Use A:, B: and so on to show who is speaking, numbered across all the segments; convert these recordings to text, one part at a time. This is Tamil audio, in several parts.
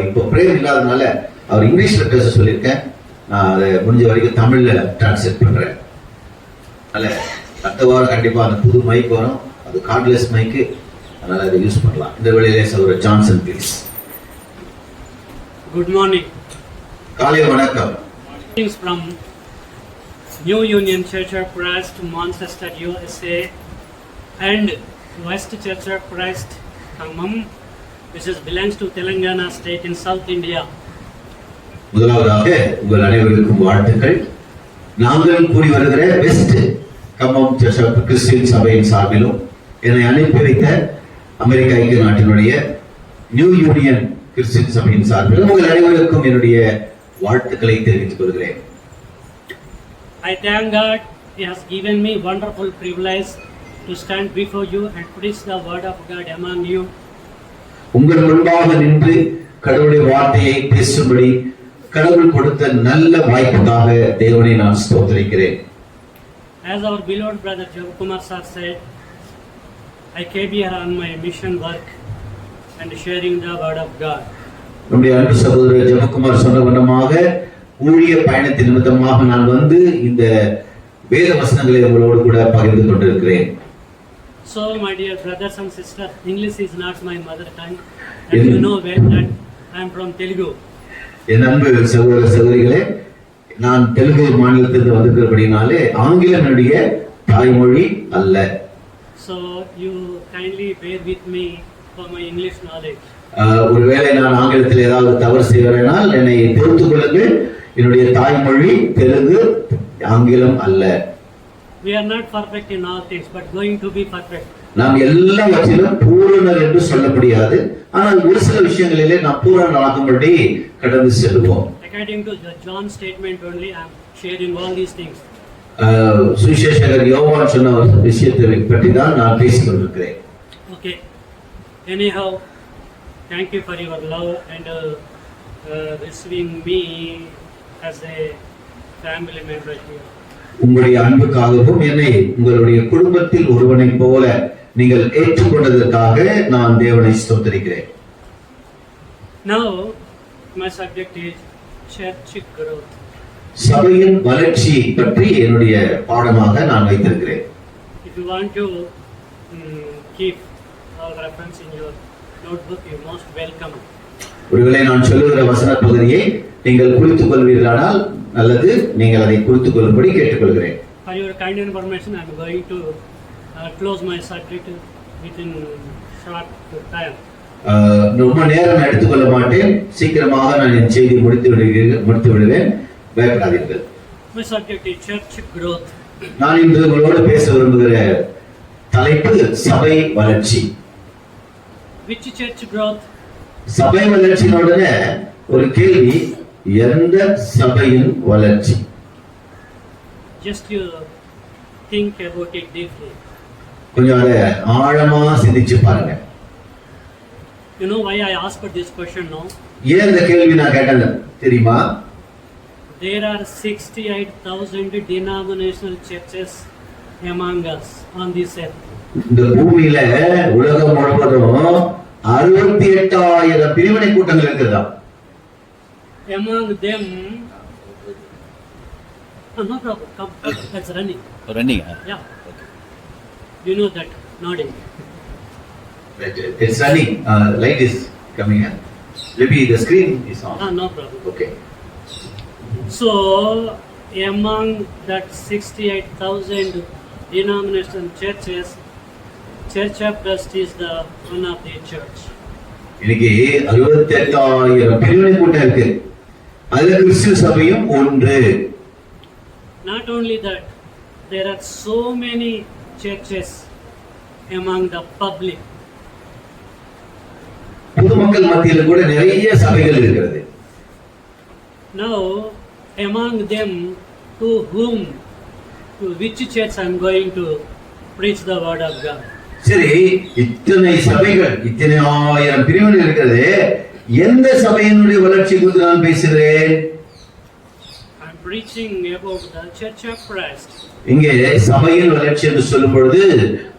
A: இப்போ பிரேயர் இல்லாதனால அவர் இங்கிலீஷ்ல பேச சொல்லியிருக்கேன். நான் அதை முடிஞ்ச வரைக்கும் தமிழ்ல டிரான்ஸ்லேட் பண்றேன். அதனால அடுத்த வாரம் கண்டிப்பா அந்த புது மைக் வரும், அது கார்ட்லெஸ் மைக்கு, அதனால அதை யூஸ் பண்ணலாம். இந்த வேளையிலே சகோதரர் ஜான்சன் ப்ளீஸ்.
B: Good morning.
A: காலை வணக்கம்.
B: From New Union Church of Christ, Manchester, USA, and West Church of Christ, Khammam, which belongs to Telangana state in South India.
A: முதலாவதாக உங்கள் அனைவருக்கும் வாழ்த்துக்கள். நாங்கள் கூடி வருகிற West Khammam Church of Christian சபையின் சார்பிலும் என்னை அனுப்பி வைத்த அமெரிக்க ஐக்கிய நாட்டினுடைய நியூ யூனியன் கிறிஸ்டியன் சபையின் சார்பிலும் உங்கள் அனைவருக்கும் என்னுடைய வாழ்த்துக்களை தெரிவித்துக் கொள்கிறேன்.
B: I thank God He has given me wonderful privilege to stand before you and preach the word of God among you.
A: உங்கள் முன்பாக நின்று கடவுளுடைய வார்த்தையை பேசும்படி கடவுள் கொடுத்த நல்ல வாய்ப்புக்காக தேவனை நான் ஸ்தோத்திரிக்கிறேன்.
B: As our beloved brother Jayakumar sir said, I came here on my mission work and sharing the word of God.
A: நம்முடைய அன்பு சகோதரர் ஜெயக்குமார் சொன்ன வண்ணமாக ஊழிய பயணத்தின் நிமித்தமாக நான் வந்து இந்த வேத வசனங்களை உங்களோடு கூட பகிர்ந்து கொண்டிருக்கிறேன்.
B: So my dear brothers and sisters, English is not my mother tongue, and you know well that I am from Telugu.
A: என் அன்பு சகோதர சகோதரிகளே, நான் தெலுங்கு மாநிலத்திலிருந்து வந்திருக்கிறபடினாலே ஆங்கிலம் என்னுடைய தாய்மொழி அல்ல.
B: So you kindly bear with me for my English knowledge.
A: ஒருவேளை நான் ஆங்கிலத்தில் ஏதாவது தவறு செய்வதனால் என்னை பொறுத்துக் கொள்ளுங்கள். என்னுடைய தாய்மொழி தெலுங்கு, ஆங்கிலம் அல்ல.
B: We are not perfect in all things, but going to be perfect.
A: நாம் எல்லாவற்றிலும் பூரணர் என்று சொல்ல முடியாது, ஆனால் ஒரு சில விஷயங்களிலே நாம் பூரணராகும்படி கடந்து செல்வோம்.
B: According to the John statement only, I am sharing all these things.
A: சுவிசேஷகர் யோவான் சொன்ன விஷயத்தை பற்றி தான் நான் பேசிக் கொண்டிருக்கிறேன்.
B: Okay. Anyhow, thank you for your love and receiving me as a family member here.
A: உங்களுடைய அன்புக்காகவும் என்னை உங்களுடைய குடும்பத்தில் ஒருவனை போல நீங்கள் ஏற்றுக்கொண்டதற்காக நான் தேவனை ஸ்தோத்திரிக்கிறேன்.
B: Now my subject is church growth.
A: சபையின் வளர்ச்சி பற்றி என்னுடைய பாடமாக நான் வைத்திருக்கிறேன்.
B: If you want to keep all reference in your notebook, you most welcome.
A: ஒருவேளை நான் சொல்லுகிற வசன பகுதியை நீங்கள் குறித்துக் கொள்வீர்களானால் நல்லது, நீங்கள் அதை குறித்துக் கொள்ளும்படி கேட்டுக்கொள்கிறேன்.
B: For your kind information, I am going to close my subject within short time.
A: ரொம்ப நேரம் எடுத்துக்கொள்ள மாட்டேன், சீக்கிரமாக நான் என் செய்தி முடித்து விடுவேன், பயப்படாதீர்கள்.
B: My subject is church growth.
A: நான் இன்று உங்களோடு பேச விரும்புகிற தலைப்பு சபை வளர்ச்சி.
B: Which church growth?
A: சபை வளர்ச்சியோட ஒரு கேள்வி, எந்த சபையின் வளர்ச்சி?
B: Just you think about it deeply.
A: கொஞ்சம் அதை ஆழமா சிந்திச்சு பாருங்க.
B: You know why I asked this question now?
A: ஏன் இந்த கேள்வி நான் கேட்டேன் தெரியுமா?
B: There are 68,000 denominational churches among us on this earth.
A: இந்த பூமியில உலகம் முழுவதும் 68,000 பிரிவினை கூட்டங்கள் இருக்குதா?
B: Among them, no problem. Come, that's running.
C: Running?
B: Yeah. Okay. You know that nodding.
A: It's running. Light is coming in. Maybe the screen is on.
B: No problem.
A: Okay.
B: So, among that 68,000 denominational churches, Church of Christ is the one of the church.
A: இன்னைக்கு 68,000 பிரிவினை கூட்டம் இருக்கு. அதுல கிறிஸ்து சபையும் ஒன்று.
B: Not only that, there are so many churches among the public.
A: பொதுமக்கள் மத்தியில் கூட நிறைய சபைகள் இருக்கிறது.
B: Now, among them, to which church I am going to preach the word of God?
A: சரி, இத்தனை சபைகள், இத்தனை ஆயிரம் பிரிவுகள் இருக்கிறது, எந்த சபையினுடைய வளர்ச்சி குறித்து நான் பேசுகிறேன்?
B: I am preaching about the Church of Christ.
A: இங்கே சபையின் வளர்ச்சி என்று சொல்லும் பொழுது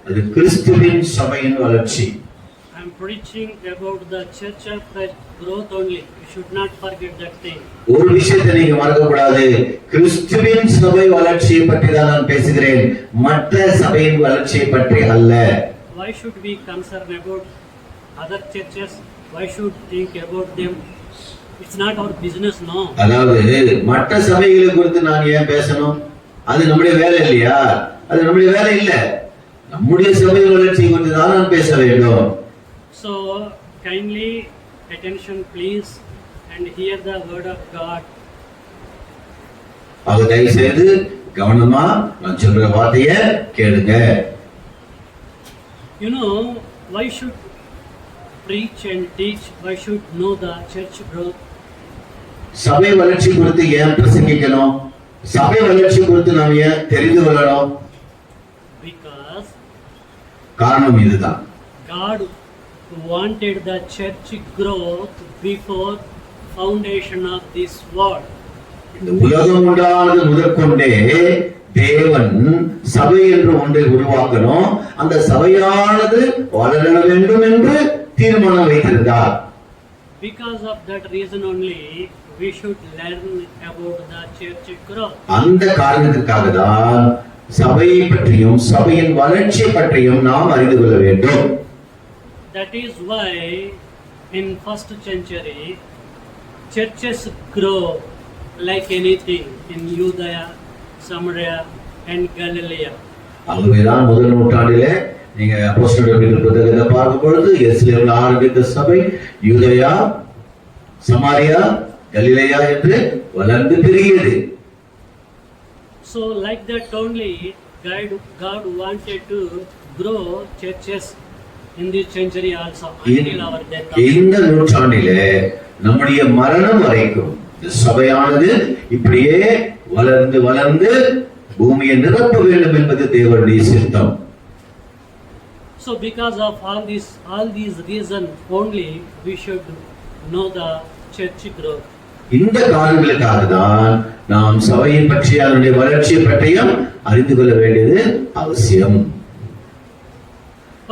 A: அது கிறிஸ்துவின் சபையின் வளர்ச்சி.
B: I am preaching about the church of Christ growth only. You should not forget that thing.
A: ஒரு விஷயத்தை நீங்க மறக்க கூடாது. கிறிஸ்துவின் சபை வளர்ச்சியை பற்றி தான் நான் பேசுகிறேன், மற்ற சபையின் வளர்ச்சியை பற்றி அல்ல.
B: Why should we concern about other churches? Why should think about them? It's not our business, no.
A: அதாவது மற்ற சபைகளை குறித்து நான் ஏன் பேசணும்? அது நம்முடைய வேலை இல்லையா? அது நம்முடைய வேலை இல்ல. நம்முடைய சபை வளர்ச்சியை குறித்து தான் நான் பேச வேண்டும்.
B: So kindly attention please and hear the word of God.
A: ஆக தயவு செய்து கவனமா நான் சொல்ற வார்த்தையை கேளுங்க.
B: You know, why should preach and teach? Why should know the church growth?
A: சபை வளர்ச்சி குறித்து ஏன் பிரசங்கிக்கணும்? சபை வளர்ச்சி குறித்து நாம் ஏன் தெரிந்து கொள்ளணும்?
B: Because
A: காரணம் இதுதான்.
B: God wanted the church growth before foundation of this world.
A: இந்த உலகம் உண்டானது முதற்கொண்டே தேவன் சபை என்று ஒன்றை உருவாக்கணும், அந்த சபையானது வளர வேண்டும் என்று தீர்மானம் வைத்திருந்தார்.
B: Because of that reason only we should learn about the church growth.
A: அந்த காரணத்திற்காக தான் சபையை பற்றியும் சபையின் வளர்ச்சியை பற்றியும் நாம் அறிந்து கொள்ள வேண்டும்.
B: That is why in first century churches grow like anything in Judea, Samaria and Galilee.
A: ஆகவேதான் முதல் நூற்றாண்டிலே நீங்க அப்போஸ்தலர்கள் புத்தகத்தை பார்க்கும் பொழுது எருசலேமில் ஆரம்பித்த சபை யூதேயா, சமாரியா, கலிலேயா என்று வளர்ந்து பெருகியது.
B: So like that only God wanted to grow churches in this century also until our death.
A: இந்த நூற்றாண்டிலே நம்முடைய மரணம் வரைக்கும் சபையானது இப்படியே வளர்ந்து வளர்ந்து பூமியை நிரப்ப வேண்டும் என்பது தேவனுடைய சித்தம்.
B: So because of all these reasons only we should know the church growth.
A: இந்த காரணங்களுக்காக தான் நாம் சபையை பற்றி அதனுடைய வளர்ச்சியை பற்றியும் அறிந்து கொள்ள வேண்டியது அவசியம்.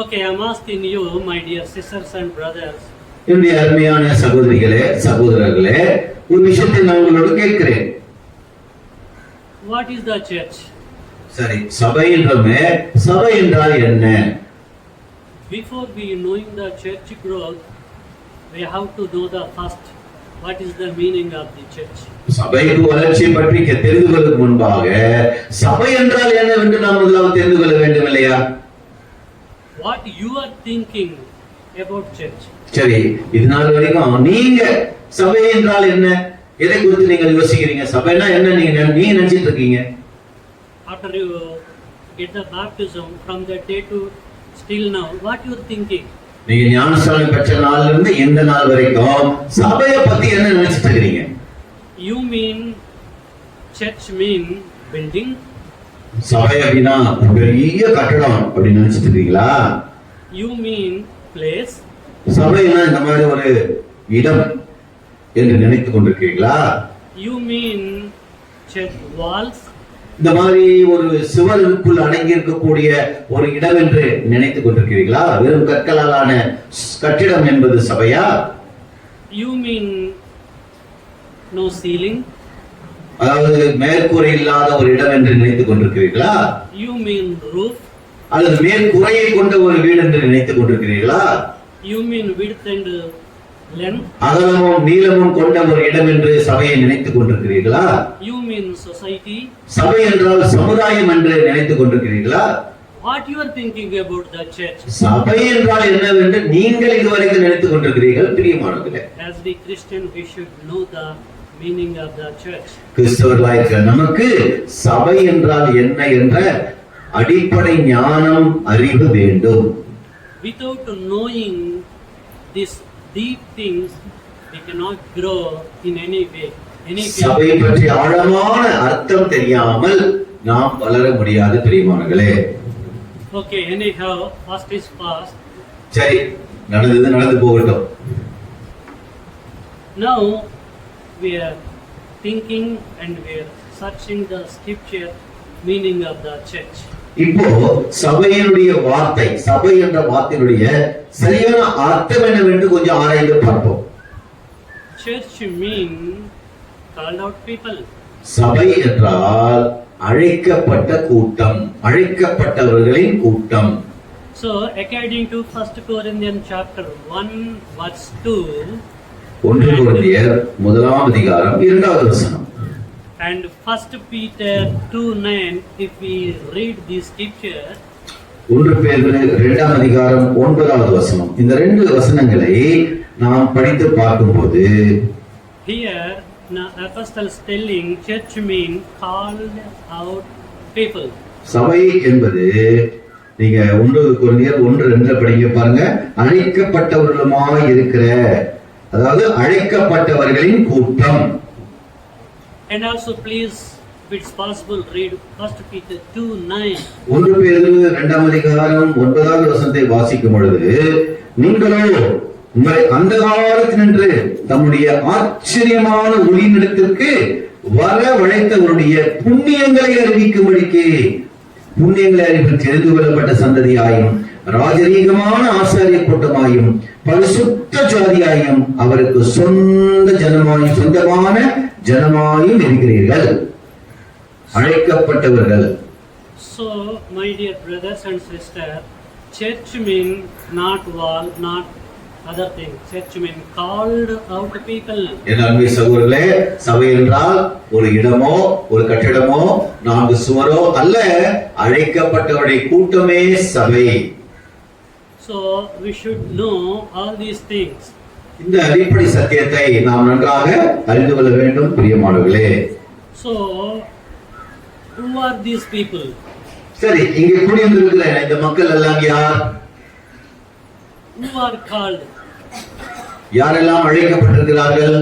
B: Okay, I am asking you, my dear sisters and brothers.
A: என்னுடைய அருமையான சகோதரிகளே சகோதரர்களே, ஒரு விஷயத்தை நான் உங்களோட கேட்கிறேன்.
B: What is the church?
A: சரி, சபை என்றமே, சபை என்றால் என்ன?
B: Before we knowing the church growth, we have to know the first what is the meaning of the church.
A: சபைக்கு வளர்ச்சியை பற்றி தெரிந்து கொள்வதற்கு முன்பாக சபை என்றால் என்னவென்று நாம் முதலாவது தெரிந்து கொள்ள வேண்டும் இல்லையா?
B: What you are thinking about church?
A: சரி, இதனால் வரைக்கும் நீங்க சபை என்றால் என்ன, எதை குறித்து நீங்கள் யோசிக்கிறீங்க? சபைனா என்ன நீங்க நினைச்சிட்டு இருக்கீங்க?
B: After you get the baptism from the day to still now, what you are thinking?
A: நீங்க ஞானஸ்நானம் பெற்ற நாள்ல இருந்து இந்த நாள் வரைக்கும் சபையை பத்தி என்ன நினைச்சிட்டு இருக்கீங்க?
B: You mean church mean building?
A: சபை அப்படின்னா பெரிய கட்டடம் அப்படின்னு நினைச்சிட்டு இருக்கீங்களா?
B: You mean place?
A: சபைனா இந்த மாதிரி ஒரு இடம் என்று நினைத்துக் கொண்டிருக்கீங்களா?
B: You mean church walls?
A: இந்த மாதிரி ஒரு சுவருக்குள் அடங்கி இருக்கக்கூடிய ஒரு இடம் என்று நினைத்துக் கொண்டிருக்கிறீர்களா? வெறும் கற்களாலான கட்டிடம் என்பது சபையா?
B: You mean no ceiling?
A: அதாவது மேற்கூரை இல்லாத ஒரு இடம் என்று நினைத்துக் கொண்டிருக்கிறீர்களா?
B: You mean roof?
A: அல்லது மேற்கூரையை கொண்ட ஒரு வீடு என்று நினைத்துக் கொண்டிருக்கிறீர்களா?
B: You mean width and length?
A: அகலமும் நீளமும் கொண்ட ஒரு இடம் என்று சபையை நினைத்துக் கொண்டிருக்கிறீர்களா?
B: You mean society?
A: சபை என்றால் சமுதாயம் என்று நினைத்துக் கொண்டிருக்கிறீர்களா?
B: What you are thinking about the church?
A: சபை என்றால் என்னவென்று நீங்கள் இதுவரைக்கும் நினைத்துக் கொண்டிருக்கிறீர்கள் பிரியமானவர்களே.
B: As the Christian we should know the meaning of the church.
A: கிறிஸ்தவர்களாகிய நமக்கு சபை என்றால் என்ன என்ற அடிப்படை ஞானம் அறிவு வேண்டும்.
B: Without knowing these deep things, we cannot grow in any way.
A: சபை பற்றி ஆழமான அர்த்தம் தெரியாமல் நாம் வளர முடியாது பிரியமானவர்களே.
B: Okay, anyhow, past is past.
A: சரி, நடந்து போகட்டும்.
B: Now we are thinking and we are searching the scripture meaning of the church.
A: இப்போ சபையினுடைய வார்த்தை, சபை என்ற வார்த்தையினுடைய சரியான அர்த்தம் என்னவென்று கொஞ்சம் ஆராய்ந்து பார்ப்போம்.
B: Church mean called out people.
A: சபை என்றால் அழைக்கப்பட்ட கூட்டம், அழைக்கப்பட்டவர்களின் கூட்டம்.
B: So according to 1 Corinthians chapter 1 verse 2
A: 1 கொரிந்தியர் 1ஆம் அதிகாரம் 2வது வசனம்
B: and 1 Peter 2:9, if we read this scripture,
A: 1 பேதுரு 2ஆம் அதிகாரம் 9வது வசனம், இந்த ரெண்டு வசனங்களை நாம் படித்து பார்க்கும்போது
B: here now apostle is telling church mean called out people.
A: சபை என்பது நீங்க 1 கொரிந்தியர் 1:2 படிங்க பாருங்க, அழைக்கப்பட்டவர்களுமாய் இருக்கிற, அதாவது அழைக்கப்பட்டவர்களின் கூட்டம்.
B: And also please, if it's possible, read 1 Peter 2:9.
A: 1 பேதுரு 2ஆம் அதிகாரம் 9வது வசனத்தை வாசிக்கும் பொழுது, நீங்களோ உங்களை அந்த காலத்தினின்று தம்முடைய ஆச்சரியமான ஒளியினிடத்திற்கு வரவழைத்தவருடைய புண்ணியங்களை அறிவிக்கும்படிக்கு, புண்ணியங்களை அறிவித்து தெரிந்து கொள்ளப்பட்ட சந்ததியாயும் ராஜரீகமான ஆசாரிய கூட்டமாயும் பரிசுத்த ஜாதியாயும் அவருக்கு சொந்தமான ஜனமாயும் இருக்கிறீர்கள். அழைக்கப்பட்டவர்கள்.
B: So my dear brothers and sisters, church mean not wall, not other things. Church mean called out people.
A: என் அன்பு சகோதரர்களே, சபை என்றால் ஒரு இடமோ ஒரு கட்டிடமோ 4 சுவரோ அல்ல, அழைக்கப்பட்டவருடைய கூட்டமே சபை.
B: So we should know all these things.
A: இந்த அடிப்படை சத்தியத்தை நாம் நன்றாக அறிந்து கொள்ள வேண்டும் பிரியமானவர்களே.
B: So who are these people?
A: சரி, இங்கே கூடியிருக்கிற இந்த மக்கள் எல்லாம் யார்?
B: Who are called?
A: யாரெல்லாம் அழைக்கப்பட்டிருக்கிறார்கள்?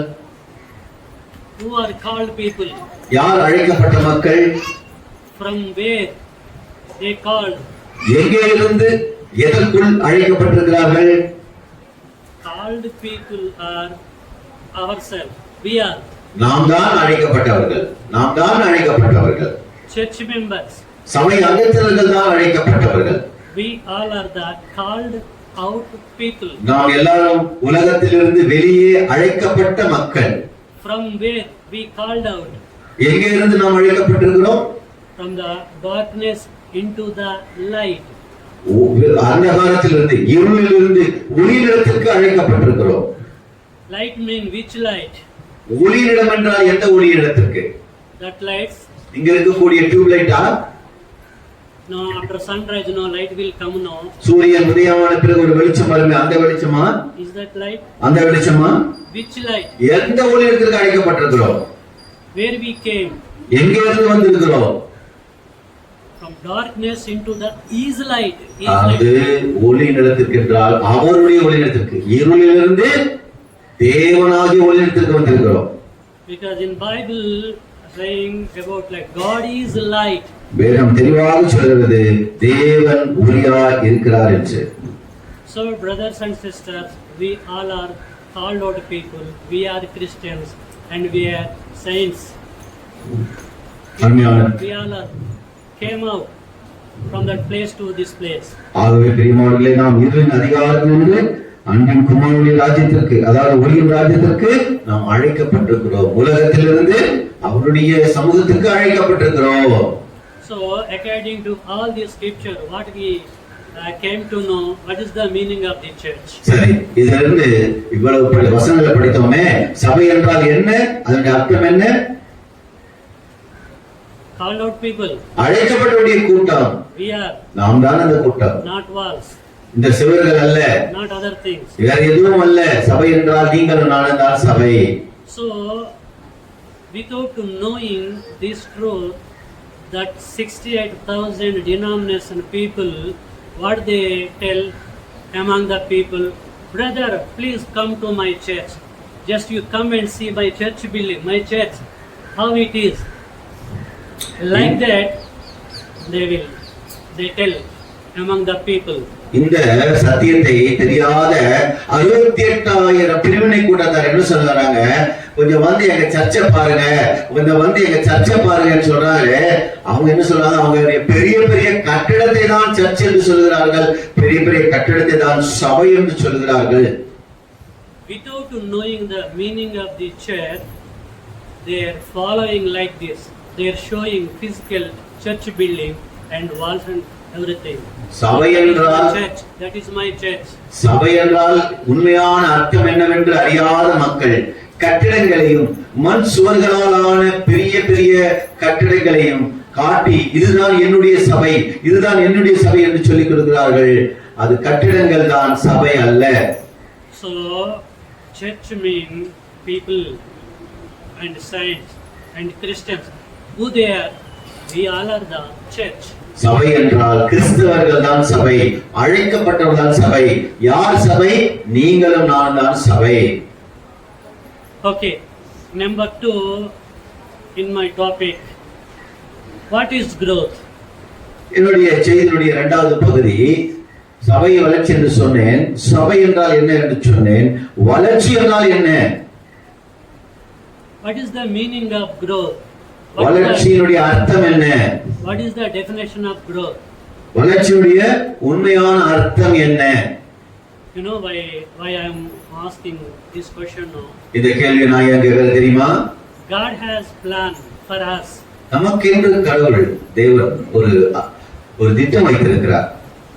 B: Who are called people?
A: யார் அழைக்கப்பட்ட மக்கள்?
B: From where they called?
A: எங்கே இருந்து எதற்குள் அழைக்கப்பட்டிருக்கிறார்கள்?
B: Called people are ourselves. We are
A: நாம் தான் அழைக்கப்பட்டவர்கள், நாம் தான் அழைக்கப்பட்டவர்கள்.
B: church members.
A: சபை அங்கத்தினர்கள் தான் அழைக்கப்பட்டவர்கள்.
B: We all are the called out people.
A: நாம் எல்லாரும் உலகத்திலிருந்து வெளியே அழைக்கப்பட்ட மக்கள்.
B: From where we called out?
A: எங்கே இருந்து நாம் அழைக்கப்பட்டிருக்கிறோம்?
B: From the darkness into the light.
A: அந்தகாரத்திலிருந்து இருளிலிருந்து ஒளியிடத்திற்கு அழைக்கப்பட்டிருக்கிறோம்.
B: Light mean which light?
A: ஒளியிடம் என்றால் எந்த ஒளியிடத்திற்கு?
B: That lights.
A: இங்க இருக்கக்கூடிய டியூப் லைட்டா?
B: No, after sunrise no light will come now.
A: சூரியன் உதயமான பிறகு ஒரு வெளிச்சம் வருமே, அந்த வெளிச்சமா?
B: Is that light?
A: அந்த வெளிச்சமா?
B: Which light?
A: எந்த ஒளியிடத்திற்கு அழைக்கப்பட்டிருக்கிறோம்?
B: Where we came?
A: எங்கே இருந்து வந்திருக்கிறோம்?
B: From darkness into the is light.
A: அது ஒளியிடத்திற்கு என்றால் அவருடைய ஒளியிடத்திற்கு, இருளிலிருந்து தேவனாகிய ஒளியிடத்திற்கு வந்திருக்கிறோம்.
B: Because in Bible saying about like God is light.
A: வேதம் தெளிவாக சொல்கிறது தேவன் ஒளியாய் இருக்கிறார் என்று.
B: So brothers and sisters, we all are called out people. We are Christians and we are saints. We all are came out from that place to this place.
A: ஆகவே பிரியமானவர்களே, நாம் இருளின் அதிகாரத்திலிருந்து அன்பின் குமாரனுடைய ராஜ்யத்திற்கு, அதாவது ஒளியின் ராஜ்யத்திற்கு நாம் அழைக்கப்பட்டிருக்கிறோம். உலகத்திலிருந்து அவருடைய சமூகத்திற்கு அழைக்கப்பட்டிருக்கிறோம்.
B: So according to all this scripture, what we came to know, what is the meaning of the church?
A: சரி, இதிலிருந்து இவ்வளவு வசனங்களை படித்தோமே, சபை என்றால் என்ன, அதனுடைய அர்த்தம் என்ன?
B: Called out people.
A: அழைக்கப்பட்டவருடைய கூட்டம்.
B: We are.
A: நாம் தான் அந்த கூட்டம்.
B: Not walls.
A: இந்த சுவர்கள் அல்ல.
B: Not other things.
A: வேற எதுவும் அல்ல. சபை என்றால் நீங்களும் நானும் தான் சபை.
B: So without knowing this truth, that 68,000 denomination people, what they tell among the people, brother, please come to my church. Just you come and see my church building, my church, how it is. Like that, they tell among the people.
A: இந்த சத்தியத்தை தெரியாத 68,000 பிரிவினை கூட்டத்தார் என்ன சொல்றாங்க, கொஞ்சம் வந்து எங்க சர்ச்சை பாருங்க, கொஞ்சம் வந்து எங்க சர்ச்சை பாருங்கன்னு சொல்றாங்க. அவங்க என்ன சொல்றாங்க, அவங்க பெரிய பெரிய கட்டிடத்தை தான் சர்ச் என்று சொல்கிறார்கள், பெரிய பெரிய கட்டிடத்தை தான் சபை என்று சொல்கிறார்கள்.
B: Without knowing the meaning of the church, they are following like this. They are showing physical church building and walls and everything.
A: சபை என்றால்
B: church, that is my church.
A: சபை என்றால் உண்மையான அர்த்தம் என்னவென்று அறியாத மக்கள் கட்டிடங்களையும் மண் சுவர்களாலான பெரிய பெரிய கட்டிடங்களையும் காட்டி இதுதான் என்னுடைய சபை, இதுதான் என்னுடைய சபை என்று சொல்லிக் கொடுக்கிறார்கள். அது கட்டிடங்கள் தான், சபை அல்ல.
B: So church means people and saints and Christians. Who they are? We all are the church.
A: சபை என்றால் கிறிஸ்தவர்கள் தான் சபை, அழைக்கப்பட்டவர்கள் தான் சபை. யார் சபை? நீங்களும் நான் தான் சபை.
B: Okay, number 2 in my topic, what is growth?
A: என்னுடைய செய்தியினுடைய இரண்டாவது பகுதி, சபை வளர்ச்சி என்று சொன்னேன். சபை என்றால் என்ன என்று சொன்னேன். வளர்ச்சி என்றால் என்ன?
B: What is the meaning of growth?
A: வளர்ச்சியினுடைய அர்த்தம் என்ன?
B: What is the definition of growth?
A: வளர்ச்சியுடைய உண்மையான அர்த்தம் என்ன?
B: You know why I am asking this question now?
A: இந்த கேள்வி நான் ஏன் கேட்கிறது தெரியுமா?
B: God has planned for us.
A: நமக்கென்று கடவுள் தேவன் ஒரு திட்டம் வைத்திருக்கிறார்.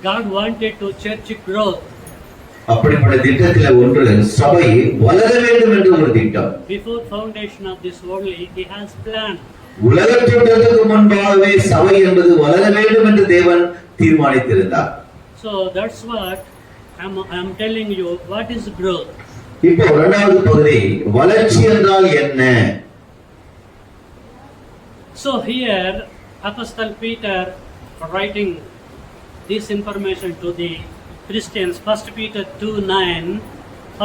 B: God wanted to church growth.
A: அப்படிப்பட்ட திட்டத்தில் ஒன்று சபை வளர வேண்டும் என்று ஒரு திட்டம்.
B: Before foundation of this world, He has planned.
A: உலகத்தோற்றத்துக்கு முன்பாகவே சபை என்பது வளர வேண்டும் என்று தேவன் தீர்மானித்திருந்தார்.
B: So that's what I'm telling you. What is growth?
A: இப்போ இரண்டாவது பகுதி, வளர்ச்சி என்றால் என்ன?
B: So here Apostle Peter writing this information to the Christians. 1 Peter 2:9,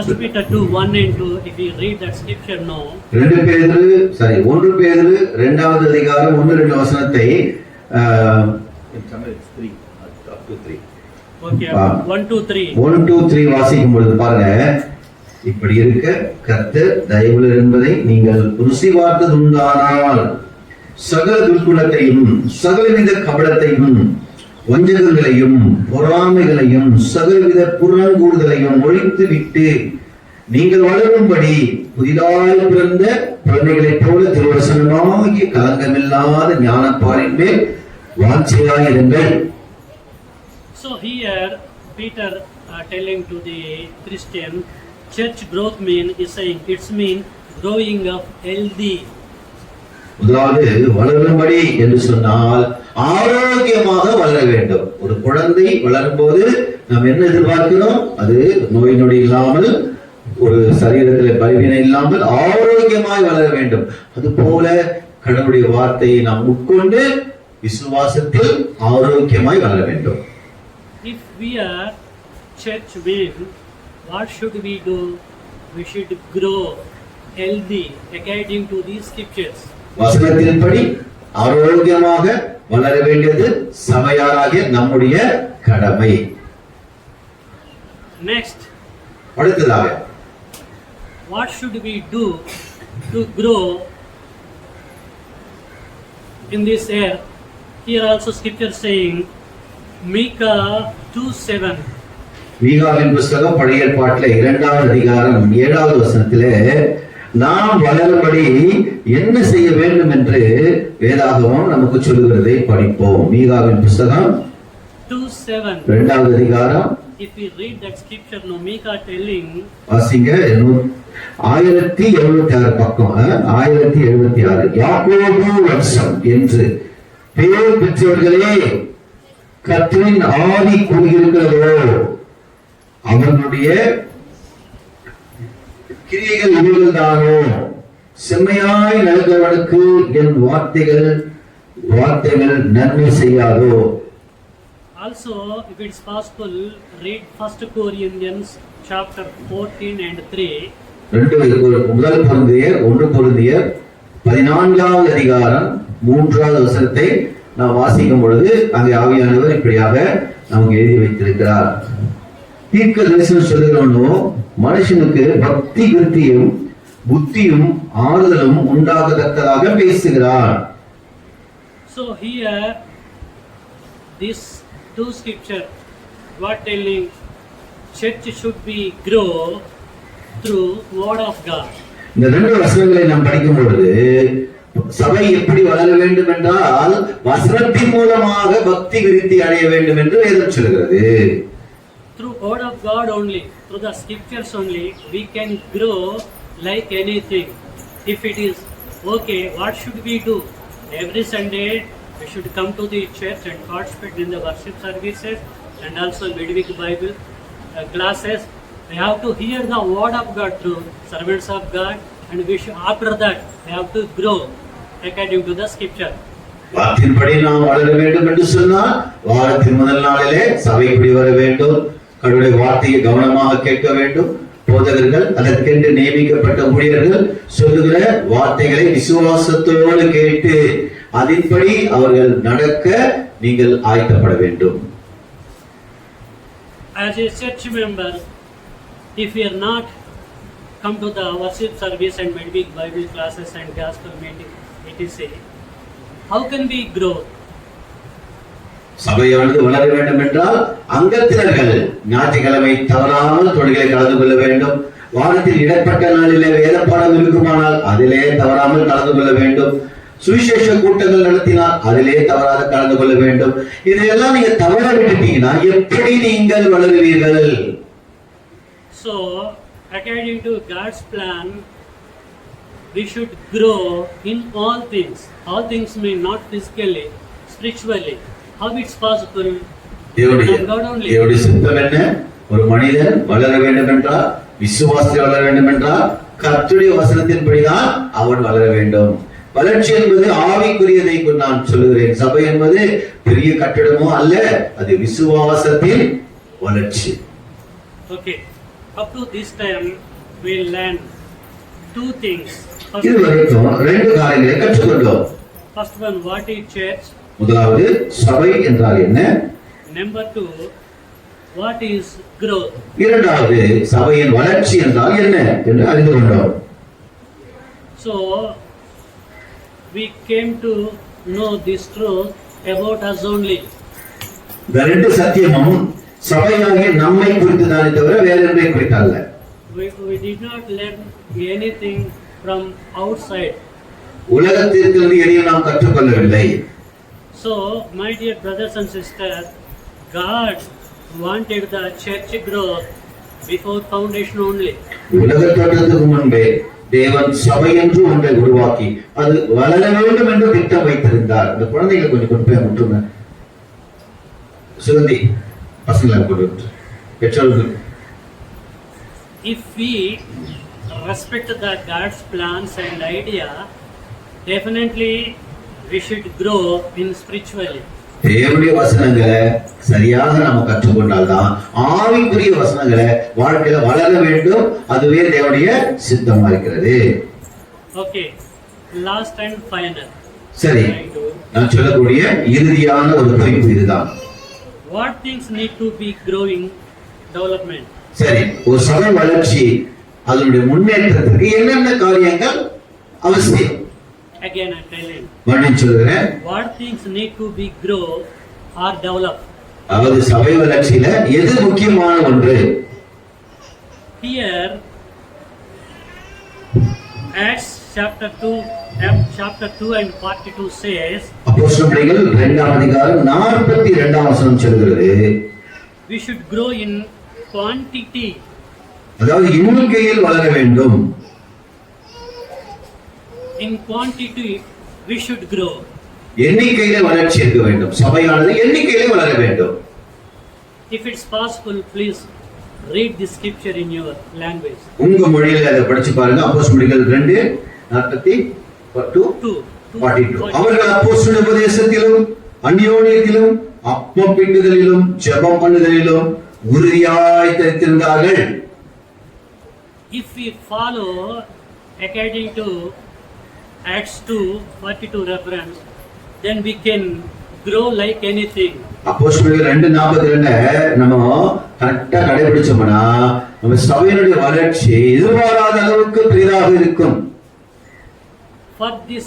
B: 1 Peter 2:1 and 2. If you read that scripture now,
A: 1 பேதுரு இரண்டாவது அதிகாரம் 1-2 வசனத்தை
B: okay, 1, 2, 3.
A: 1, 2, 3 வாசிக்கும் பொழுது பாருங்க, இப்படி இருக்க கர்த்தர் தயவுள்ளர் என்பதை நீங்கள் ருசி பார்த்தது உண்டானால் சகல துர்க்குணத்தையும் சகலவித கபடத்தையும் வஞ்சகங்களையும் பொறாமைகளையும் சகலவித புறங்கூடுதலையும் ஒழித்து விட்டு நீங்கள் வளரும்படி புதிதாய் பிறந்த குழந்தைகளைப் போல திருவசனமாகிய கலங்கமில்லாத ஞானப்பாலின் மேல் வாஞ்சையாயிருங்கள்.
B: So here Peter telling to the Christian, church growth is saying it's growing up healthy.
A: முதலாவது வளரும்படி என்று சொன்னால் ஆரோக்கியமாக வளர வேண்டும். ஒரு குழந்தை வளரும் போது நாம் என்ன எதிர்பார்க்கிறோம்? அது நோய் நொடி இல்லாமல், ஒரு சரீரத்தில் பலவீனம் இல்லாமல் ஆரோக்கியமாய் வளர வேண்டும். அதுபோல கடவுளுடைய வார்த்தையை நாம் உட்கொண்டு விசுவாசத்தில் ஆரோக்கியமாய் வளர வேண்டும்.
B: If we are church men, what should we do? We should grow healthy according to these scriptures.
A: வசனத்தின்படி ஆரோக்கியமாக வளர வேண்டியது சபையாராகிய நம்முடைய கடமை.
B: Next,
A: அடுத்ததாக,
B: what should we do to grow in this earth? Here also scripture saying, Micah 2:7.
A: மீகாவின் புஸ்தகம் பழைய ஏற்பாட்டிலே 2வது அதிகாரம் 7வது வசனத்திலே நாம் வளரும்படி என்ன செய்ய வேண்டும் என்று வேதாகமம் நமக்கு சொல்லுகிறதை படிப்போம். மீகாவின் புஸ்தகம்
B: 2:7.
A: 2வது அதிகாரம்.
B: If we read that scripture, no, Micah telling,
A: வாசிங்க, 1076 பக்கம், 1076. யாக்கோபு வம்சம் என்று பெயர் பெற்றவர்களே, கர்த்தரின் ஆவி கூறியிருக்கிறதோ, அவர்களுடைய கிரியைகள் இவைகள் தானோ, செம்மையாய் நடக்கிறவனுக்கு என் வார்த்தைகள் நன்மை செய்யாதோ.
B: also if it's possible, read 1 Corinthians chapter 14 and 3.
A: முதல் கொரிந்தியர் 1 கொரிந்தியர் 14வது அதிகாரம் 3வது வசனத்தை நாம் வாசிக்கும் பொழுது அங்கே ஆவியானவர் இப்படியாக நமக்கு எழுதி வைத்திருக்கிறார். தீர்க்க தரிசனம் சொல்லுகிறவனோ மனுஷனுக்கு பக்தி விருத்தியும் புத்தியும் ஆறுதலும் உண்டாகத்தக்கதாக பேசுகிறார்.
B: So here, these two scriptures were telling church should be grow through word of God.
A: இந்த ரெண்டு வசனங்களை நாம் படிக்கும் பொழுது சபை எப்படி வளர வேண்டும் என்றால் வசனத்தின் மூலமாக பக்தி விருத்தி அடைய வேண்டும் என்று வேதம் சொல்கிறது.
B: Through word of God only, through the scriptures only, we can grow like anything. If it is okay, what should we do? Every Sunday we should come to the church and participate in the worship services and also midweek Bible classes. We have to hear the word of God through servants of God, and we should, after that we have to grow according to the scripture.
A: வார்த்தையின்படி நாம் வளர வேண்டும் என்று சொன்னால் வாரத்தின் முதல் நாளிலே சபைக்குடி வர வேண்டும், கடவுளுடைய வார்த்தையை கவனமாக கேட்க வேண்டும். போதகர்கள் அதற்கென்று நியமிக்கப்பட்ட ஊழியர்கள் சொல்லுகிற வார்த்தைகளை விசுவாசத்தோடு கேட்டு அதன்படி அவர்கள் நடக்க நீங்கள் ஆயத்தப்பட வேண்டும்.
B: As a church member, if we are not come to the worship service and midweek Bible classes and gospel meeting, etc., how can we grow?
A: சபையானது வளர வேண்டும் என்றால் அங்கத்தினர்கள் ஞாயிற்றுக்கிழமை தவறாமல் தொழுகையை கலந்து கொள்ள வேண்டும். வாரத்தில் இடப்பட்ட நாளிலே வேத பாடம் இருக்குமானால் அதிலே தவறாமல் கலந்து கொள்ள வேண்டும். சுவிசேஷ கூட்டங்கள் நடத்தினால் அதிலே தவறாக கலந்து கொள்ள வேண்டும். இதையெல்லாம் நீங்க தவற விட்டுட்டீங்கன்னா எப்படி நீங்கள் வளருவீர்கள்?
B: So, according to God's plan, we should grow in all things. All things mean not physically, spiritually. How it's possible?
A: தேவனுடைய சித்தம் என்ன? ஒரு மனிதன் வளர வேண்டும் என்றால், விசுவாசத்தில் வளர வேண்டும் என்றால் கர்த்தருடைய வசனத்தின்படிதான் அவன் வளர வேண்டும். வளர்ச்சி என்பது ஆவிக்குரியதை நான் சொல்லுகிறேன். சபை என்பது பெரிய கட்டிடமோ அல்ல, அது விசுவாசத்தின் வளர்ச்சி.
B: Okay, up to this time we learn two things.
A: இதுவரைக்கும் ரெண்டு காரியங்களை கற்றுக்கொண்டோம்.
B: First one, what is church?
A: முதலாவது சபை என்றால் என்ன?
B: Number two, what is growth?
A: இரண்டாவது சபையின் வளர்ச்சி என்றால் என்ன என்று அறிந்து கொண்டோம்.
B: So we came to know this truth about us only.
A: இந்த ரெண்டு சத்தியமும் சபையாகிய நம்மை குறித்து தானே தவிர வேற எதை குறித்து அல்ல.
B: We did not learn anything from outside.
A: உலகத்திலிருந்து எதையும் நாம் கற்றுக்கொள்ளவில்லை.
B: So, my dear brothers and sisters, God wanted the church growth before foundation only.
A: உலக தோற்றத்துக்கு முன்பே தேவன் சபை என்று ஒன்றை உருவாக்கி அது வளர வேண்டும் என்று திட்டம் வைத்திருந்தார். இந்த குழந்தைகளை கொஞ்சம் கொண்டு போய் முட்டுங்க. சுகந்தி பசங்களை கொண்டு பெற்றோர்கள்.
B: If we respect the God's plans and idea, definitely we should grow in spiritually.
A: தேவனுடைய வசனங்களை சரியாக நாம் கற்றுக்கொண்டால்தான் ஆவிக்குரிய வசனங்களை வாழ்க்கையில வளர வேண்டும். அதுவே தேவனுடைய சித்தமா இருக்கிறது.
B: Okay, last and final.
A: சரி, நான் சொல்லக்கூடிய இறுதியான ஒரு குறிப்பு இதுதான்.
B: What things need to be growing development?
A: சரி, ஒரு சபை வளர்ச்சி அதனுடைய முன்னேற்றத்திற்கு என்னென்ன காரியங்கள் அவசியம்?
B: Again I tell you.
A: மறுபடியும் சொல்கிறேன்.
B: What things need to be grow or develop?
A: அதாவது சபை வளர்ச்சியில எது முக்கியமான ஒன்று?
B: Here, Acts chapter 2 and 42 says,
A: அப்போஸ்தலர்கள் 2ஆம் அதிகாரம் 42ஆம் வசனம் சொல்கிறது,
B: we should grow in quantity.
A: அதாவது எண்ணிக்கையில் வளர வேண்டும்.
B: In quantity, we should grow.
A: எண்ணிக்கையில வளர்ச்சி இருக்க வேண்டும். சபையானது எண்ணிக்கையிலே வளர வேண்டும்.
B: If it's possible, please read the scripture in your language.
A: உங்க மொழியில அதை படிச்சு பாருங்க. அப்போஸ்தலர்கள் 2:42. அவர்கள் அப்போஸ்தலருடைய உபதேசத்திலும் அந்யோன்யத்திலும் அப்பம் பிட்டுதலிலும் ஜெபம் பண்ணுதலிலும் உறுதியாய் தரித்திருந்தார்கள்.
B: If we follow according to Acts 2:42 reference, then we can grow like anything.
A: அப்போஸ்தலர்கள் 2:42 நம்ம கரெக்டா கடைபிடிச்சோம்னா நம்ம சபையினுடைய வளர்ச்சி எதிர்பாராத அளவுக்கு பெரிதாக இருக்கும்.
B: For this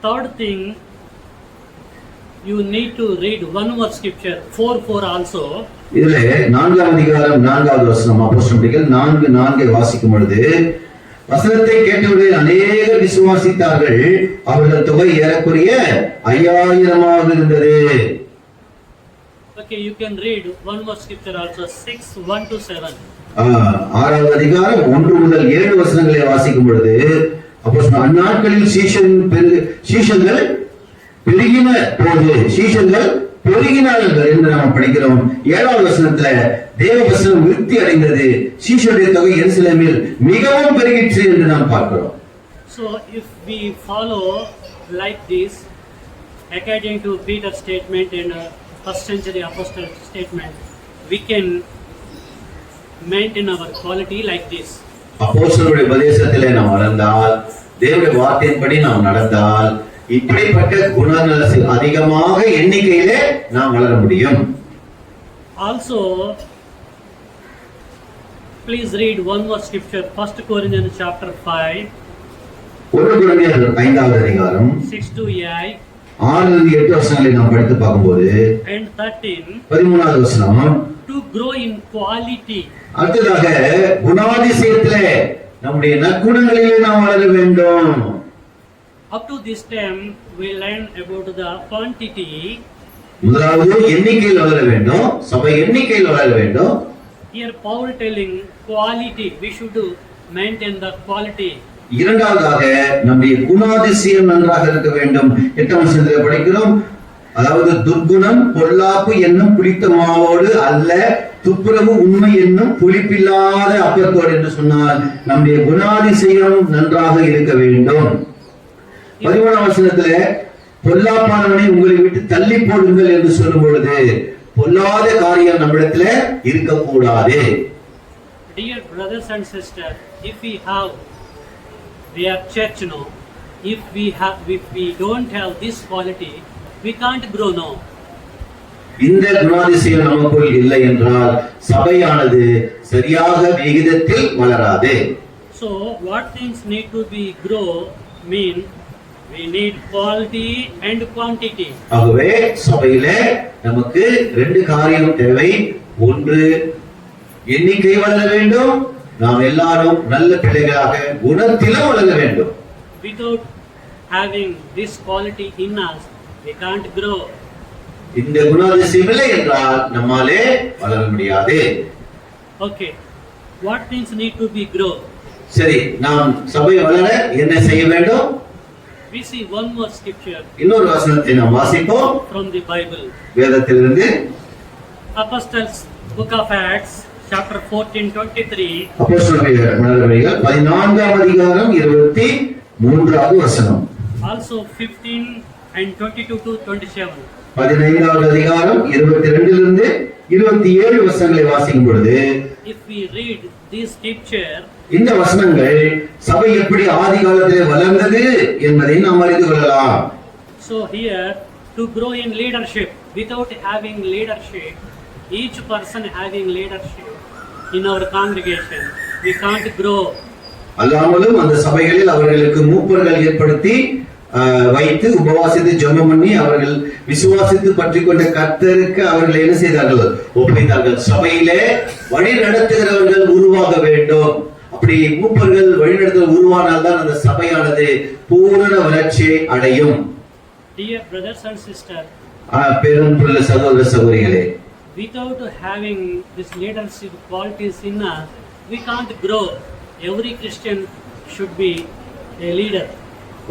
B: third thing, you need to read one more scripture, 4:4 also.
A: இதுல 4ஆம் அதிகாரம் 4வது வசனம் அப்போஸ்தலர்கள் 4:4 வாசிக்கும் பொழுது, வசனத்தை கேட்டவுடனே அநேகர் விசுவாசித்தார்கள், அவர்கள் தொகை ஏறக்குறைய 5000 இருந்தது.
B: Okay, you can read one more scripture also, 6:1-7.
A: 6வது அதிகாரம் 1 முதல் 7 வசனங்களை வாசிக்கும் பொழுது, அப்போஸ்தலர் அந்நாட்களில் சீஷர்கள் பெருகின போது சீஷர்கள் பெருகினார்கள் என்று நாம் படிக்கிறோம். 7வது வசனத்துல தேவ வசனம் விருத்தி அடைந்தது, சீஷருடைய தொகை எருசலேமில் மிகவும் பெருகிற்று என்று நாம் பார்க்கிறோம்.
B: So if we follow like this, according to Peter's statement in first century apostle statement, we can maintain our quality like this.
A: அப்போஸ்தலருடைய உபதேசத்திலே நாம் வளர்ந்தால், தேவனுடைய வார்த்தையின்படி நாம் நடந்தால், இப்படிப்பட்ட குணநலன் அதிகமாக எண்ணிக்கையிலே நாம் வளர முடியும்.
B: Also, please read one more scripture, 1 Corinthians chapter 5,
A: 1 கொரிந்தியர் 5வது அதிகாரம்
B: 6-8
A: 6-8 வசனங்களை நாம் படித்து பார்க்கும்போது,
B: and 13,
A: 13வது வசனம்,
B: to grow in quality.
A: அடுத்ததாக குணாதிசயத்திலே நம்முடைய நற்குணங்களிலே நாம் வளர வேண்டும்.
B: Up to this time, we learn about the quantity.
A: முதலாவது எண்ணிக்கையில் வளர வேண்டும், சபை எண்ணிக்கையில் வளர வேண்டும்.
B: Here Paul telling quality, we should maintain the quality.
A: இரண்டாவதாக நம்முடைய குணாதிசயம் நன்றாக இருக்க வேண்டும். 8ஆம் வசனத்திலே படிக்கிறோம், அதாவது துர்குணம் பொல்லாப்பு என்னும் புளித்த மாவோடு அல்ல, துப்புரவு உண்மை என்னும் புளிப்பில்லாத அப்பத்தோடு என்று சொன்னால் நம்முடைய குணாதிசயம் நன்றாக இருக்க வேண்டும். 13ஆம் வசனத்திலே பொல்லாப்பானவனை உங்களை விட்டு தள்ளி போடுங்கள் என்று சொல்லும் பொழுது பொல்லாத காரியம் நம்மிடத்துல இருக்கக்கூடாது.
B: Dear brothers and sisters, if we are church now, if we don't have this quality, we can't grow now.
A: இந்த குணாதிசயம் நமக்குள் இல்லை என்றால் சபையானது சரியாக விகிதத்தில் வளராது.
B: So what things need to be grow mean we need quality and quantity.
A: ஆகவே சபையிலே நமக்கு 2 காரியம் தேவை. ஒன்று, எண்ணிக்கை வளர வேண்டும், நாம் எல்லாரும் நல்ல பிள்ளைகளாக குணத்திலும் வளர வேண்டும்.
B: Without having this quality in us, we can't grow.
A: இந்த குணாதிசயம் இல்லை என்றால் நம்மாலே வளர முடியாது.
B: Okay, what things need to be grow?
A: சரி, நாம் சபை வளர என்ன செய்ய வேண்டும்?
B: We see one more scripture
A: இன்னொரு வசனத்தை நாம் வாசிப்போம்
B: from the Bible.
A: வேதத்திலிருந்து.
B: Apostles Book of Acts chapter 14:23.
A: அப்போஸ்தலர் நடவடிக்கைகள் 14ஆம் அதிகாரம் 23வது வசனம்.
B: Also 15 and 22-27.
A: 15வது அதிகாரம் 22லிருந்து 27 வசனங்களை வாசிக்கும் பொழுது,
B: If we read this scripture,
A: இந்த வசனங்கள் சபை எப்படி ஆதி காலத்திலே வளர்ந்தது என்பதை நாம் அறிந்து கொள்ளலாம்.
B: so here to grow in leadership, without having leadership, each person having leadership in our congregation, we can't grow.
A: அல்லாமலும் அந்த சபைகளில் அவர்களுக்கு மூப்பர்கள் ஏற்படுத்தி வைத்து உபவாசித்து ஜெபம் பண்ணி அவர்கள் விசுவாசித்து பற்றி கொண்ட கர்த்தருக்கு அவர்கள் என்ன செய்தார்கள்? ஒப்பித்தார்கள். சபையிலே வழி நடத்துகிறவர்கள் உருவாக வேண்டும். அப்படி மூப்பர்கள் வழிநடத்தல் உருவானால் தான் அந்த சபையானது பூரண வளர்ச்சியை அடையும்.
B: Dear brothers and sisters,
A: பேரன்புள்ள சகோதர சகோதரிகளே,
B: without having this leadership qualities in us, we can't grow. Every Christian should be a leader.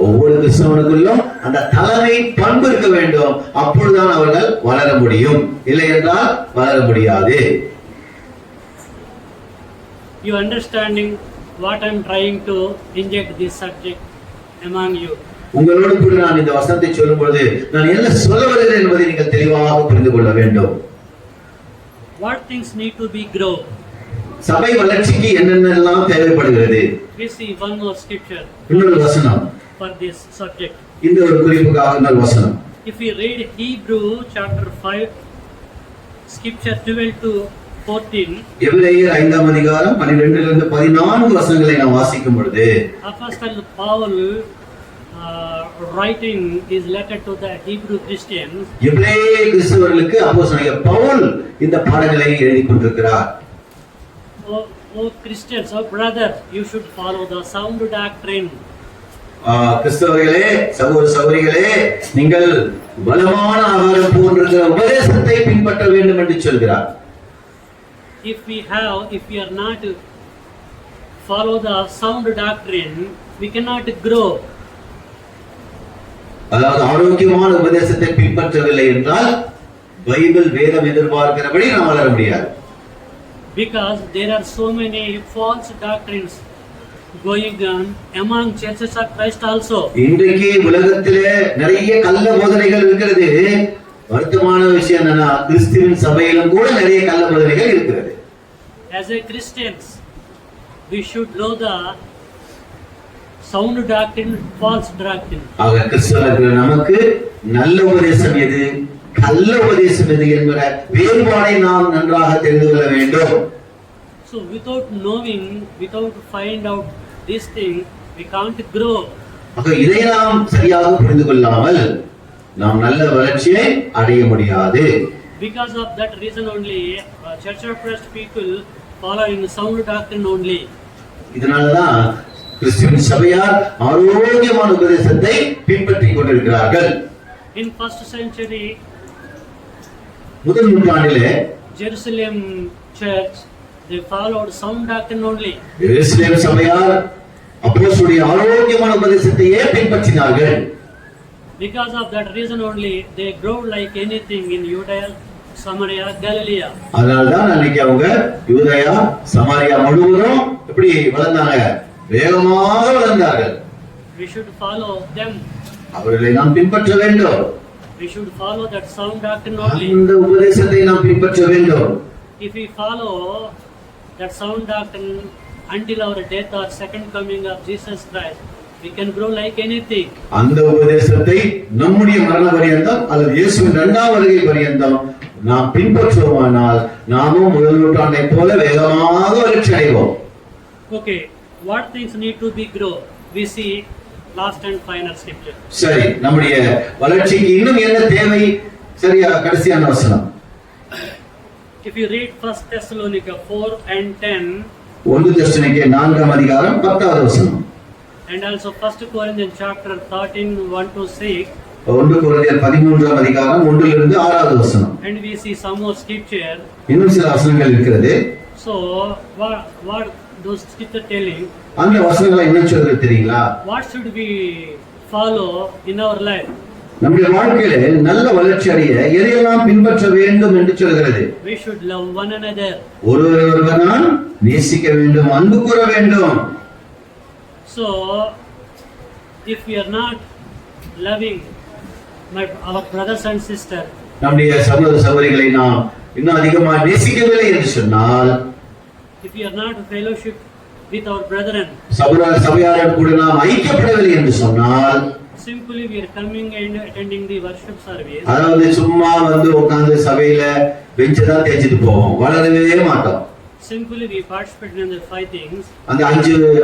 A: ஒவ்வொரு கிறிஸ்தவனுக்குள்ளும் அந்த தலைமை பண்பு இருக்க வேண்டும். அப்பொழுதுதான் அவர்கள் வளர முடியும். இல்லை என்றால் வளர முடியாது.
B: You understanding what I'm trying to inject this subject among you?
A: உங்களோடு கூட நான் இந்த வசனத்தை சொல்லும் பொழுது நான் என்ன சொல்ல வருகிறேன் என்பதை நீங்கள் தெளிவாக புரிந்து கொள்ள வேண்டும்.
B: What things need to be grow?
A: சபை வளர்ச்சிக்கு என்னென்னலாம் தேவைப்படுகிறது?
B: We see one more scripture
A: இன்னொரு வசனம்
B: for this subject.
A: இந்த ஒரு குறிப்புக்காக இன்னொரு வசனம்.
B: If we read Hebrew chapter 5, scripture 12 to 14,
A: எபிரேயர் 5ஆம் அதிகாரம் 12 இலிருந்து 14 வசனங்களை நாம் வாசிக்கும் பொழுது
B: Apostle Paul writing his letter to the Hebrew Christians,
A: எபிரேய கிறிஸ்தவர்களுக்கு அப்போஸ்தலனாகிய பவுல் இந்த பாடங்களை எழுதி கொண்டிருக்கிறார்.
B: oh Christians, oh brother, you should follow the sound doctrine.
A: கிறிஸ்தவர்களே, சகோதர சகோதரிகளே, நீங்கள் பலமான ஆகாரம் போன்ற உபதேசத்தை பின்பற்ற வேண்டும் என்று சொல்கிறார்.
B: If we are not follow the sound doctrine, we cannot grow.
A: அதாவது ஆரோக்கியமான உபதேசத்தை பின்பற்றவில்லை என்றால் பைபிள் வேதம் எதிர்பார்க்கிறபடி நாம் வளர முடியாது.
B: Because there are so many false doctrines going on among churches of Christ also.
A: இன்றைக்கு உலகத்திலே நிறைய கள்ள போதனைகள் இருக்கிறது. வருத்தமான விஷயம் என்னன்னா கிறிஸ்துவின் சபையிலும் கூட நிறைய கள்ள போதனைகள் இருக்கிறது.
B: As a Christians, we should know the sound doctrine, false doctrine.
A: ஆக கிறிஸ்தவர்கள் நமக்கு நல்ல உபதேசம் எது, கள்ள உபதேசம் எது என்கிற வேறுபாடை நாம் நன்றாக தெரிந்து கொள்ள வேண்டும்.
B: So without knowing, without find out this thing, we can't grow.
A: ஆக இதை நாம் சரியாக புரிந்து கொள்ளாமல் நாம் நல்ல வளர்ச்சியை அடைய முடியாது.
B: Because of that reason only, Church of Christ people following sound doctrine only.
A: இதனால்தான் கிறிஸ்துவின் சபையார் ஆரோக்கியமான உபதேசத்தை பின்பற்றிக் கொண்டிருக்கிறார்கள்.
B: In first century,
A: முதல் நூற்றாண்டிலே
B: Jerusalem church, they followed sound doctrine only.
A: எருசலேம் சபையார் அப்போஸ்தலருடைய ஆரோக்கியமான உபதேசத்தையே பின்பற்றினார்கள்.
B: Because of that reason only, they grow like anything in Judea, Samaria, Galilee.
A: அதனால்தான் அன்னைக்கு அவங்க யூதேயா சமாரியா முழுவதும் எப்படி வளர்ந்தாங்க, வேகமாக வளர்ந்தார்கள்.
B: We should follow them.
A: அவர்களை நாம் பின்பற்ற வேண்டும்.
B: We should follow that sound doctrine only.
A: அந்த உபதேசத்தை நாம் பின்பற்ற வேண்டும்.
B: If we follow that sound doctrine until our death or second coming of Jesus Christ, we can grow like anything.
A: அந்த உபதேசத்தை நம்முடைய மரண பரியந்தம் அல்லது இயேசுவின் இரண்டாம் வருகை பரியந்தம் நாம் பின்பற்றுவோமானால் நாமும் முதல் நூற்றாண்டை போல வேகமாக வளர்ச்சி அடைவோம்.
B: Okay, what things need to be grow? We see last and final scripture.
A: சரி, நம்முடைய வளர்ச்சிக்கு இன்னும் என்ன தேவை? சரியா, கடைசியான வசனம்.
B: If you read 1 Thessalonica 4 and 10,
A: 1 Thessalonica 4ஆம் அதிகாரம் 10வது வசனம்,
B: and also 1 Corinthians chapter 13 1 to 6,
A: 1 கொரிந்தியர் 13ஆம் அதிகாரம் 1 இலிருந்து 6வது வசனம்,
B: and we see some more scripture.
A: இன்னும் சில வசனங்கள் இருக்கிறது.
B: So what those scripture telling?
A: அந்த வசனங்களை என்ன சொல்றது தெரியுங்களா?
B: What should we follow in our life?
A: நம்முடைய வாழ்க்கையில நல்ல வளர்ச்சி அடைய எதையெல்லாம் பின்பற்ற வேண்டும் என்று சொல்கிறது.
B: We should love one another.
A: ஒருவர் நாம் நேசிக்க வேண்டும், அன்பு கூற வேண்டும்.
B: So if we are not loving our brothers and sisters,
A: நம்முடைய சகோதர சகோதரிகளை நாம் இன்னும் அதிகமாக நேசிக்கவில்லை என்று சொன்னால்,
B: if we are not fellowship with our brethren,
A: சபையாரோடு கூட நாம் ஐக்கியப்படவில்லை என்று சொன்னால்,
B: simply we are coming and attending the worship service,
A: அதாவது சும்மா வந்து உட்கார்ந்து சபையில பெஞ்சு தான் தேய்ச்சிட்டு போவோம், வளரவே மாட்டோம்.
B: simply we participate in the five things,
A: அந்த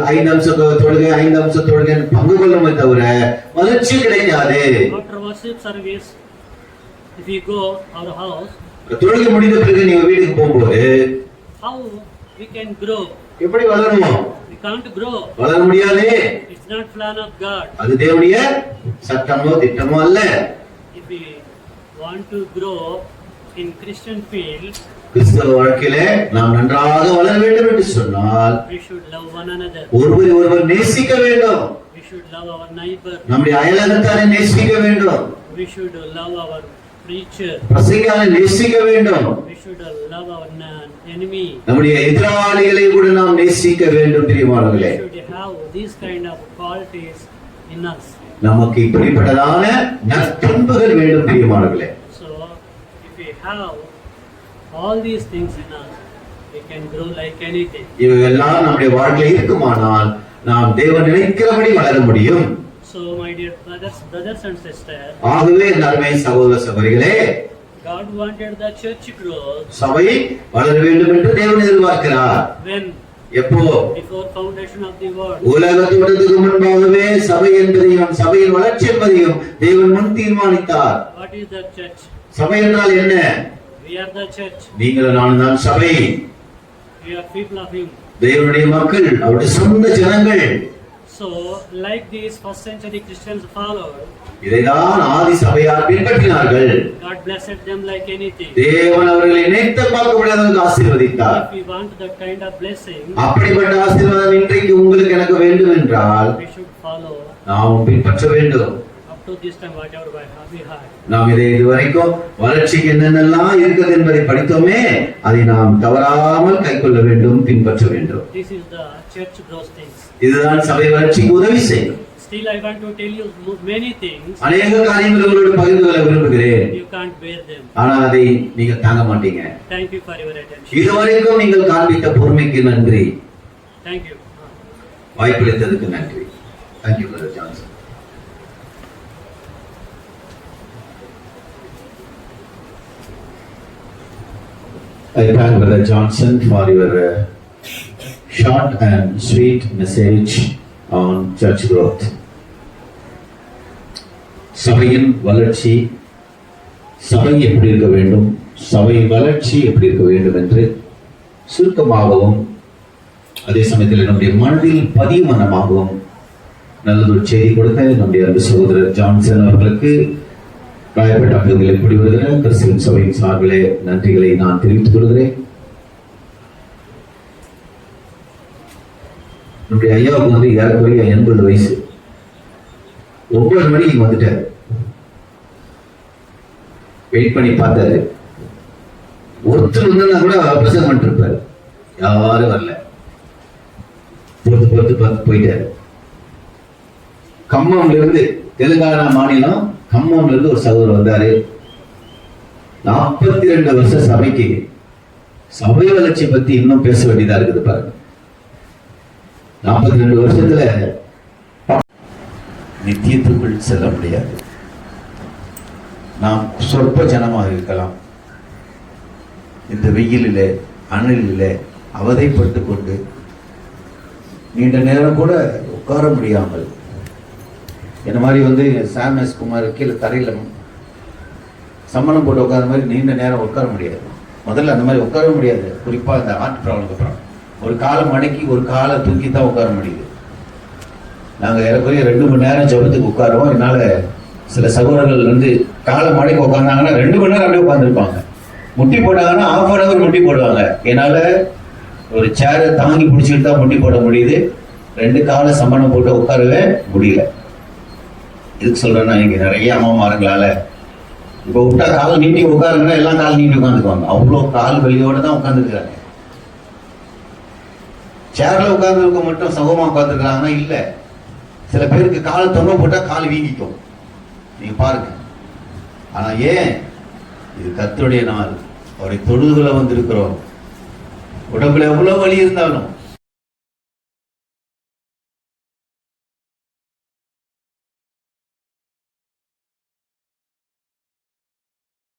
A: 5 அம்சத்தோடு பங்கு கொள்ளுமே தவிர வளர்ச்சி கிடைக்காது.
B: after worship service, if we go our house,
A: தொழுகை முடிந்த பிறகு நீங்க வீட்டுக்கு போகும்போது
B: how we can grow?
A: எப்படி வளருவோம்?
B: We can't grow.
A: வளர முடியாது.
B: It's not plan of God.
A: அது தேவனுடைய சட்டமோ திட்டமோ அல்ல.
B: If we want to grow in Christian field,
A: கிறிஸ்தவ வாழ்க்கையிலே நாம் நன்றாக வளர வேண்டும் என்று சொன்னால்
B: we should love one another.
A: ஒருவர் நேசிக்க வேண்டும்.
B: We should love our neighbor.
A: நம்முடைய அயலகத்தாரை நேசிக்க வேண்டும்.
B: We should love our preacher.
A: பிரசங்கியாரை நேசிக்க வேண்டும்.
B: We should love our enemy.
A: நம்முடைய எதிராளிகளை கூட நாம் நேசிக்க வேண்டும். பிரியமானவர்களே,
B: We should have these kind of qualities in us.
A: நமக்கு இப்படிப்பட்டதான நற்பண்புகள் வேண்டும். பிரியமானவர்களே,
B: So if we have all these things in us, we can grow like anything.
A: இவையெல்லாம் நம்முடைய வாழ்க்கையில் இருக்குமானால் நாம் தேவன் நினைக்கிறபடி வளர முடியும்.
B: So, my dear brothers and sisters,
A: ஆகவே என் அருமை சகோதர சகோதரிகளே,
B: God wanted the church growth
A: சபை வளர வேண்டும் என்று தேவன் எதிர்பார்க்கிறார்.
B: when
A: எப்போ?
B: before foundation of the world.
A: உலகத்துக்கு முன்பாகவே சபை என்பதையும் சபையின் வளர்ச்சி என்பதையும் தேவன் முன் தீர்மானித்தார்.
B: What is the church?
A: சபை என்றால் என்ன?
B: We are the church.
A: நீங்களும் நானும் தான் சபை.
B: We are people of Him.
A: தேவனுடைய மக்கள், அவருடைய சொந்த ஜனங்கள்.
B: So, like these first century Christians followed,
A: இதைதான் ஆதி சபையார் பின்பற்றினார்கள்.
B: God blessed them like anything.
A: தேவன் அவர்களை நினைத்து பார்க்க முடியாதவர்களுக்கு ஆசீர்வதித்தார்.
B: If we want that kind of blessing,
A: அப்படிப்பட்ட ஆசீர்வாதம் இன்றைக்கு உங்களுக்கு எனக்கு வேண்டும் என்றால்
B: we should follow
A: நாம் பின்பற்ற வேண்டும்.
B: up to this time whatever we had.
A: நாம் இதை இதுவரைக்கும் வளர்ச்சிக்கு என்னென்னலாம் இருக்குது என்பதை படித்தோமே, அதை நாம் தவறாமல் கைக்கொள்ள வேண்டும், பின்பற்ற வேண்டும்.
B: This is the church growth things.
A: இதுதான் சபை வளர்ச்சிக்கு உதவி செய்யும்.
B: Still I want to tell you many things.
A: அநேக காரியங்கள் உங்களோடு பகிர்ந்து கொள்ள விரும்புகிறேன்.
B: You can't bear them.
A: ஆனால் அதை நீங்க தாங்க மாட்டீங்க.
B: Thank you for your attention.
A: இதுவரைக்கும் நீங்கள் காண்பித்த பொறுமைக்கு நன்றி.
B: Thank you.
A: வாய்ப்பளித்ததுக்கு நன்றி. Thank you, Brother Johnson. I thank Brother Johnson for your short and sweet message on church growth. சபையின் வளர்ச்சி, சபை எப்படி இருக்க வேண்டும், சபை வளர்ச்சி எப்படி இருக்க வேண்டும் என்று சுருக்கமாகவும் அதே சமயத்தில் நம்முடைய மனதில் பதியும் மனமாகவும் நல்லதொரு செய்தி கொடுத்த நம்முடைய அன்பு சகோதரர் ஜான்சன் அவர்களுக்கு ராயப்பேட்டை பகுதியில் கூடி வருகிற கிறிஸ்துவின் சபையின் சார்பிலே நன்றிகளை நான் தெரிவித்துக் கொள்கிறேன். நம்முடைய ஐயாவுக்கு வந்து ஏறக்குறைய 80 வயசு. 9 மணிக்கு வந்துட்டாரு. வெயிட் பண்ணி பார்த்தாரு. ஒருத்தர் வந்தா கூட பிரசங்கம் பண்ணிட்டு இருப்பாரு. யாரும் வரல. பார்த்து போயிட்டாரு. கம்மம்ல இருந்து, தெலுங்கானா மாநிலம் கம்மம்ல இருந்து ஒரு சகோதரர் வந்தாரு. 42 வருஷ சபைக்கு சபை வளர்ச்சி பத்தி இன்னும் பேச வேண்டியதா இருக்குது பாருங்க. 42 வருஷத்துல நித்தியத்துக்குள் செல்ல முடியாது. நாம் சொற்ப ஜனமாக இருக்கலாம். இந்த வெயிலிலே அனலிலே அவதைப்பட்டு கொண்டு நீண்ட நேரம் கூட உட்கார முடியாமல், என்ன மாதிரி வந்து சாம் எஸ் குமார் கீழே தரையில் சம்மணம் போட்டு உட்கார மாதிரி நீண்ட நேரம் உட்கார முடியாது. முதல்ல அந்த மாதிரி உட்கார முடியாது. குறிப்பாக இந்த ஹார்ட் ப்ராப்ளம்க்கு அப்புறம் ஒரு காலை மடக்கி ஒரு காலை தூக்கி தான் உட்கார முடியுது. நாங்கள் ஏறக்குறைய 2 மணி நேரம் ஜபத்துக்கு உட்காருவோம். என்னால் சில சகோதரர்கள் வந்து காலை மடக்கி உட்காந்தாங்கன்னா 2 மணி நேரம் அப்படியே உட்காந்துருப்பாங்க. முட்டி போட்டாங்கன்னா 1/2 மணி நேரம் முட்டி போடுவாங்க. என்னால் ஒரு சேரை தாங்கி பிடிச்சிட்டு தான் முட்டி போட முடியுது. 2 காலை சம்மணம் போட்டு உட்காரவே முடியல. இதுக்கு சொல்றேன்னா, இங்க நிறைய அம்மாமாருங்களால இப்போ விட்டா கால் நீட்டி உட்காருங்கன்னா எல்லாம் கால் நீட்டி உட்காந்துக்குவாங்க. அவ்வளோ கால் வலியோட தான் உட்காந்துருக்காங்க. சேர்ல உட்கார்ந்துருக்க மட்டும் சகமா உட்காந்துருக்காங்கன்னா இல்ல. சில பேருக்கு கால் தொங்க போட்டா கால் வீங்கிக்கும். நீங்க பாருங்க. ஆனா ஏன்? இது கர்த்தருடைய நாள். அவருடைய தொழுதுகளை வந்திருக்கிறோம். உடம்புல எவ்வளவு வலி இருந்தாலும்